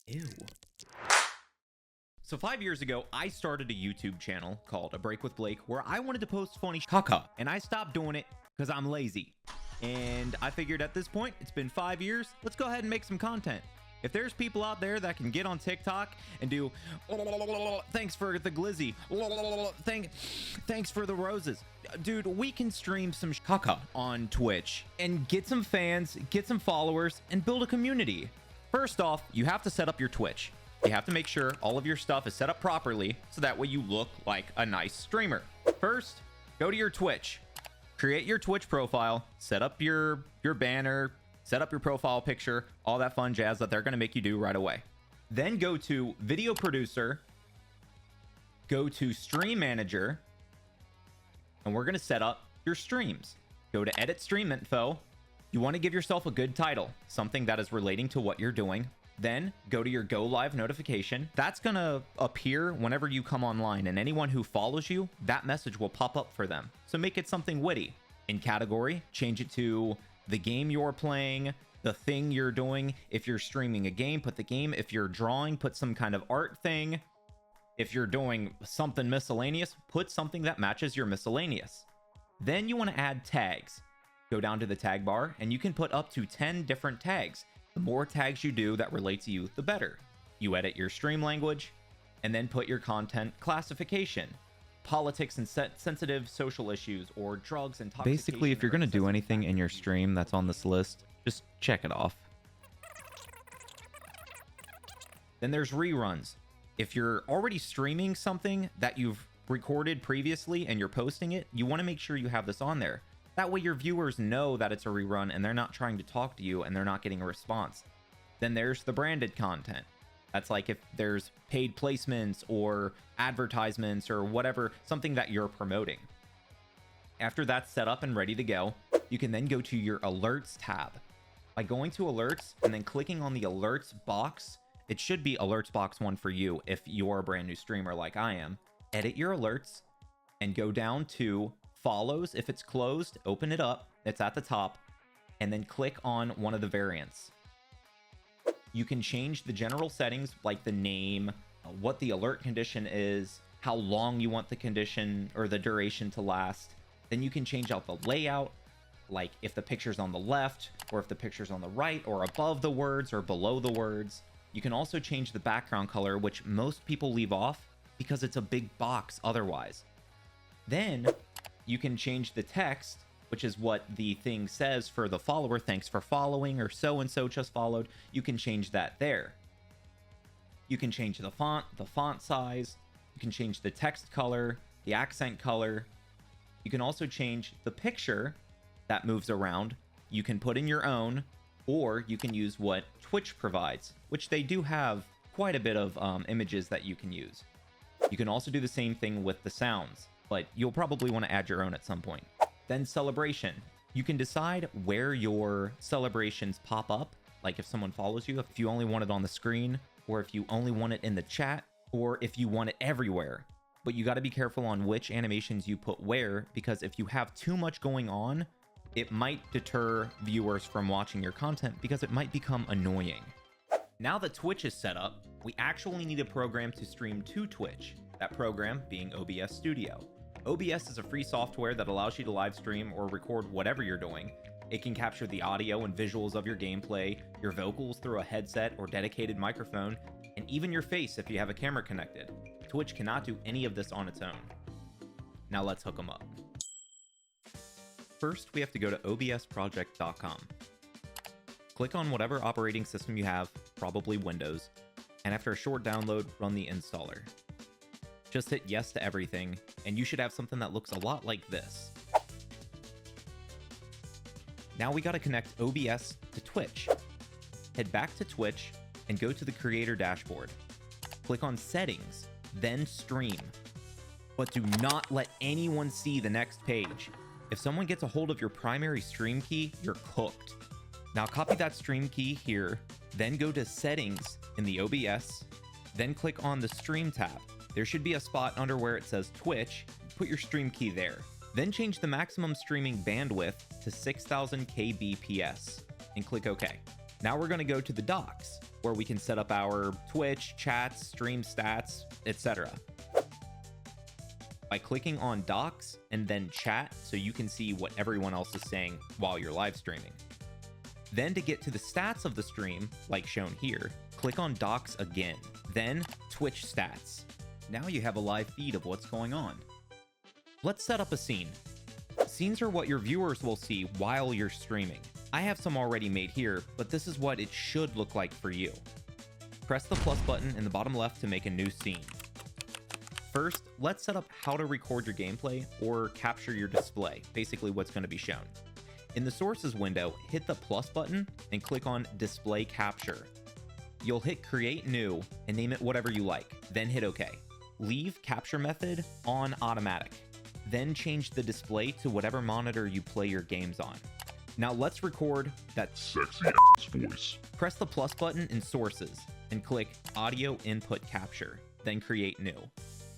Ew. So 5 years ago, I started a YouTube channel called A Break with Blake where I wanted to post funny caca, and I stopped doing it because I'm lazy. And I figured at this point, it's been 5 years, let's go ahead and make some content. If there's people out there that can get on TikTok and do thanks for the glizzy, thanks for the roses, dude, we can stream some caca on Twitch and get some fans, get some followers, and build a community. First off, you have to set up your Twitch. You have to make sure all of your stuff is set up properly so that way you look like a nice streamer. First, go to your Twitch, create your Twitch profile, set up your banner, set up your profile picture, all that fun jazz that they're going to make you do right away. Then go to Video Producer, go to Stream Manager, and we're going to set up your streams. Go to Edit Stream Info. You want to give yourself a good title, something that is relating to what you're doing. Then go to your Go Live notification. That's going to appear whenever you come online, and anyone who follows you, that message will pop up for them. So make it something witty. In category, change it to the game you're playing, the thing you're doing. If you're streaming a game, put the game. If you're drawing, put some kind of art thing. If you're doing something miscellaneous, put something that matches your miscellaneous. Then you want to add tags. Go down to the tag bar, and you can put up to 10 different tags. The more tags you do that relate to you, the better. You edit your stream language, and then put your content classification. Politics and sensitive social issues, or drugs and toxication. Basically, if you're going to do anything in your stream that's on this list, just check it off. Then there's reruns. If you're already streaming something that you've recorded previously and you're posting it, you want to make sure you have this on there. That way your viewers know that it's a rerun and they're not trying to talk to you and they're not getting a response. Then there's the branded content. That's like if there's paid placements or advertisements or whatever, something that you're promoting. After that's set up and ready to go, you can then go to your alerts tab. By going to alerts and then clicking on the alerts box, it should be alerts box 1 for you if you're a brand new streamer like I am. Edit your alerts and go down to follows. If it's closed, open it up. It's at the top, and then click on one of the variants. You can change the general settings like the name, what the alert condition is, how long you want the condition or the duration to last. Then you can change out the layout, like if the picture's on the left or if the picture's on the right or above the words or below the words. You can also change the background color, which most people leave off because it's a big box otherwise. Then you can change the text, which is what the thing says for the follower. Thanks for following, or so-and-so just followed. You can change that there. You can change the font size. You can change the text color, the accent color. You can also change the picture that moves around. You can put in your own, or you can use what Twitch provides, which they do have quite a bit of images that you can use. You can also do the same thing with the sounds, but you'll probably want to add your own at some point. Then celebration. You can decide where your celebrations pop up, like if someone follows you, if you only want it on the screen, or if you only want it in the chat, or if you want it everywhere. But you got to be careful on which animations you put where, because if you have too much going on, it might deter viewers from watching your content because it might become annoying. Now that Twitch is set up, we actually need a program to stream to Twitch, that program being OBS Studio. OBS is a free software that allows you to live stream or record whatever you're doing. It can capture the audio and visuals of your gameplay, your vocals through a headset or dedicated microphone, and even your face if you have a camera connected. Twitch cannot do any of this on its own. Now let's hook them up. First, we have to go to obsproject.com. Click on whatever operating system you have, probably Windows, and after a short download, run the installer. Just hit yes to everything, and you should have something that looks a lot like this. Now we gotta connect OBS to Twitch. Head back to Twitch and go to the creator dashboard. Click on settings, then stream. But do not let anyone see the next page. If someone gets a hold of your primary stream key, you're cooked. Now copy that stream key here, then go to settings in the OBS, then click on the stream tab. There should be a spot under where it says Twitch. Put your stream key there. Then change the maximum streaming bandwidth to 6000 kbps and click OK. Now we're going to go to the docs. where we can set up our Twitch, chats, stream stats, etc. By clicking on docs and then chat so you can see what everyone else is saying while you're live streaming. Then to get to the stats of the stream, like shown here, click on docs again, then Twitch stats. Now you have a live feed of what's going on. Let's set up a scene. Scenes are what your viewers will see while you're streaming. I have some already made here, but this is what it should look like for you. Press the plus button in the bottom left to make a new scene. First, let's set up how to record your gameplay or capture your display, basically what's going to be shown. In the sources window, hit the plus button and click on display capture. You'll hit create new and name it whatever you like, then hit OK. Leave capture method on automatic. Then change the display to whatever monitor you play your games on. Now let's record that sexy ass voice. Press the plus button in sources and click audio input capture, then create new.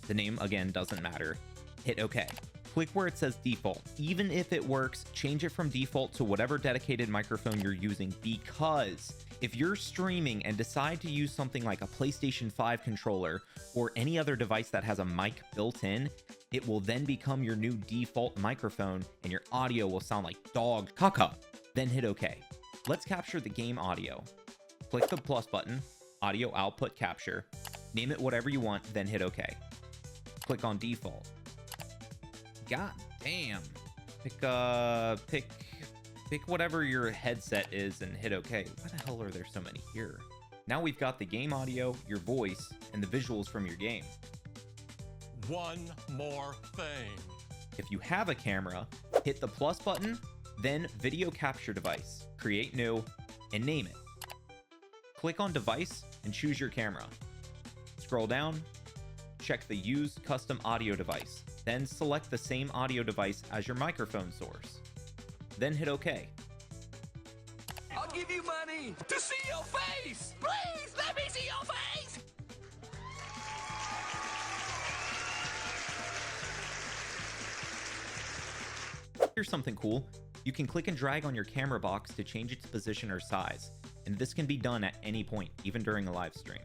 The name again doesn't matter. Hit OK. Click where it says default. Even if it works, change it from default to whatever dedicated microphone you're using, because if you're streaming and decide to use something like a PlayStation 5 controller or any other device that has a mic built in, it will then become your new default microphone and your audio will sound like dog caca. Then hit OK. Let's capture the game audio. Click the plus button, audio output capture, name it whatever you want, then hit OK. Click on default. God damn. Pick whatever your headset is and hit OK. Why the hell are there so many here? Now we've got the game audio, your voice, and the visuals from your game. One more thing. If you have a camera, hit the plus button, then video capture device, create new, and name it. Click on device and choose your camera. Scroll down, check the use custom audio device, then select the same audio device as your microphone source. Then hit OK. I'll give you money to see your face. Please let me see your face. Here's something cool. You can click and drag on your camera box to change its position or size, and this can be done at any point, even during a live stream.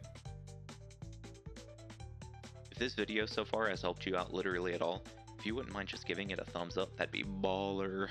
If this video so far has helped you out literally at all, if you wouldn't mind just giving it a thumbs up, that'd be baller.